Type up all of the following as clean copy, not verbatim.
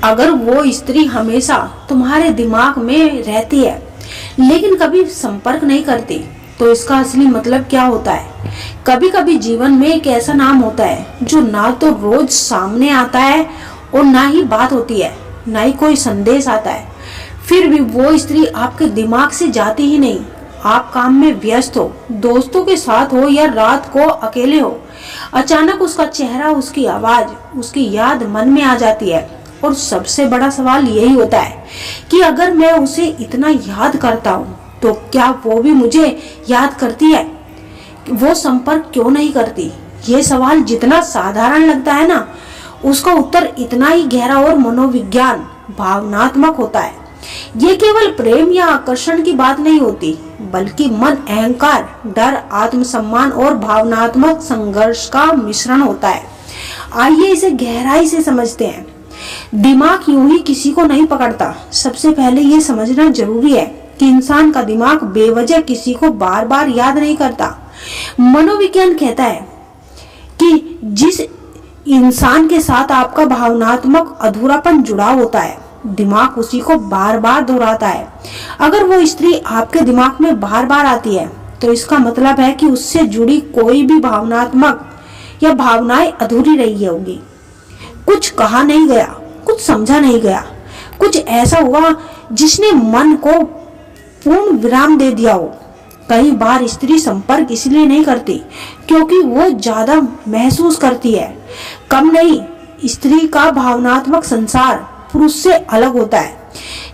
अगर वो स्त्री हमेशा तुम्हारे दिमाग में रहती है लेकिन कभी संपर्क नहीं करती, तो इसका असली मतलब क्या होता है? कभी कभी जीवन में एक ऐसा नाम होता है जो ना तो रोज सामने आता है और ना ही बात होती है, ना ही कोई संदेश आता है, फिर भी वो स्त्री आपके दिमाग से जाती ही नहीं। आप काम में व्यस्त हो, दोस्तों के साथ हो या रात को अकेले हो, अचानक उसका चेहरा, उसकी आवाज, उसकी याद मन में आ जाती है। और सबसे बड़ा सवाल यही होता है कि अगर मैं उसे इतना याद करता हूँ तो क्या वो भी मुझे याद करती है? वो संपर्क क्यों नहीं करती? ये सवाल जितना साधारण लगता है ना, उसका उत्तर इतना ही गहरा और मनोविज्ञान भावनात्मक होता है। ये केवल प्रेम या आकर्षण की बात नहीं होती, बल्कि मन, अहंकार, डर, आत्मसम्मान और भावनात्मक संघर्ष का मिश्रण होता है। आइए इसे गहराई से समझते हैं। दिमाग यूं ही किसी को नहीं पकड़ता। सबसे पहले ये समझना जरूरी है कि इंसान का दिमाग बेवजह किसी को बार बार याद नहीं करता। मनोविज्ञान कहता है कि जिस इंसान के साथ आपका भावनात्मक अधूरापन जुड़ा होता है, दिमाग उसी को बार बार दोहराता है। अगर वो स्त्री आपके दिमाग में बार बार आती है तो इसका मतलब है कि उससे जुड़ी कोई भी भावनात्मक या भावनाएं अधूरी रही होगी। कुछ कहा नहीं गया, कुछ समझा नहीं गया, कुछ ऐसा हुआ जिसने मन को पूर्ण विराम दे दिया हो। कई बार स्त्री संपर्क इसलिए नहीं करती क्योंकि वो ज्यादा महसूस करती है। कम नहीं, स्त्री का भावनात्मक संसार पुरुष से अलग होता है।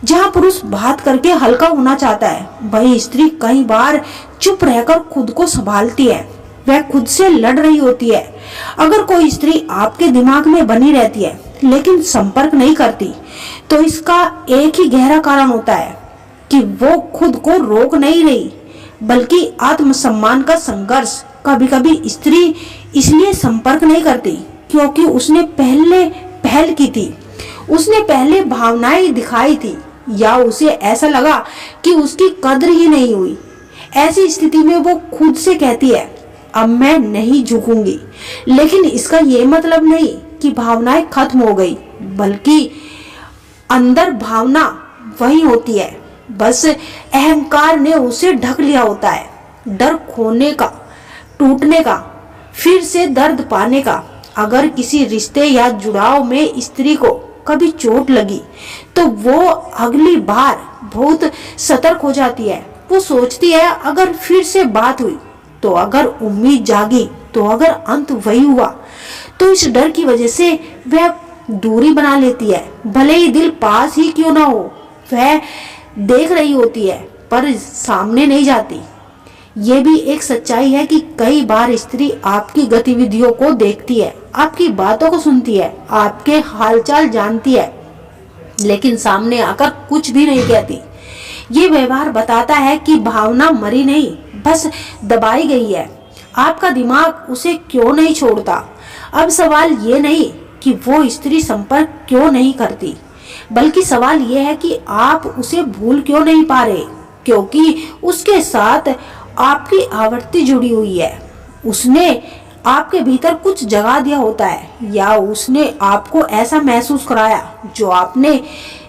जहाँ पुरुष बात करके हल्का होना चाहता है, वही स्त्री कई बार चुप रहकर खुद को संभालती है। वह खुद से लड़ रही होती है। अगर कोई स्त्री आपके दिमाग में बनी रहती है लेकिन संपर्क नहीं करती, तो इसका एक ही गहरा कारण होता है कि वो खुद को रोक नहीं रही, बल्कि आत्मसम्मान का संघर्ष। कभी कभी स्त्री इसलिए संपर्क नहीं करती क्योंकि उसने पहले पहल की थी, उसने पहले भावनाएं दिखाई थी, या उसे ऐसा लगा कि उसकी कद्र ही नहीं हुई। ऐसी स्थिति में वो खुद से कहती है, अब मैं नहीं झुकूंगी। लेकिन इसका ये मतलब नहीं कि भावनाएं खत्म हो गई, बल्कि अंदर भावना वही होती है, बस अहंकार ने उसे ढक लिया होता है। डर खोने का, टूटने का, फिर से दर्द पाने का। अगर किसी रिश्ते या जुड़ाव में स्त्री को कभी चोट लगी तो वो अगली बार बहुत सतर्क हो जाती है। वो सोचती है अगर फिर से बात हुई तो, अगर उम्मीद जागी तो, अगर अंत वही हुआ तो। इस डर की वजह से वह दूरी बना लेती है, भले ही दिल पास ही क्यों ना हो। वह देख रही होती है पर सामने नहीं जाती। ये भी एक सच्चाई है कि कई बार स्त्री आपकी गतिविधियों को देखती है, आपकी बातों को सुनती है, आपके हालचाल जानती है, लेकिन सामने आकर कुछ भी नहीं कहती। ये व्यवहार बताता है कि भावना मरी नहीं, बस दबाई गई है। आपका दिमाग उसे क्यों नहीं छोड़ता? अब सवाल ये नहीं कि वो स्त्री संपर्क क्यों नहीं करती, बल्कि सवाल ये है कि आप उसे भूल क्यों नहीं पा रहे, क्योंकि उसके साथ आपकी आवृत्ति जुड़ी हुई है। उसने आपके भीतर कुछ जगा दिया होता है, या उसने आपको ऐसा महसूस कराया जो आपने।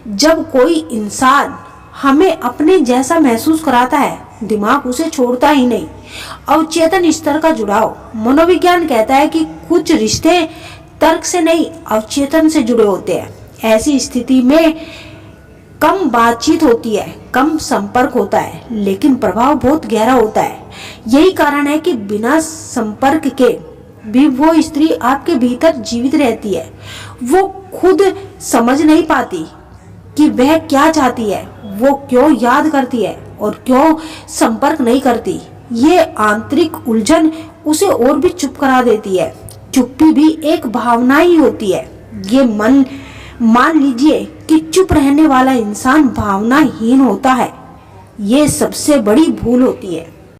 जब कोई इंसान हमें अपने जैसा महसूस कराता है, दिमाग उसे छोड़ता ही नहीं। अवचेतन स्तर का जुड़ाव। मनोविज्ञान कहता है कि कुछ रिश्ते तर्क से नहीं, अवचेतन से जुड़े होते हैं। ऐसी स्थिति में कम बातचीत होती है, कम संपर्क होता है, लेकिन प्रभाव बहुत गहरा होता है। यही कारण है कि बिना संपर्क के भी वो स्त्री आपके भीतर जीवित रहती है। वो खुद समझ नहीं पाती कि वह क्या चाहती है, वो क्यों याद करती है और क्यों संपर्क नहीं करती। ये आंतरिक उलझन उसे और भी चुप करा देती है। चुप्पी भी एक भावना ही होती है। ये मान लीजिए कि चुप रहने वाला इंसान भावनाहीन होता है। ये सबसे बड़ी भूल होती है।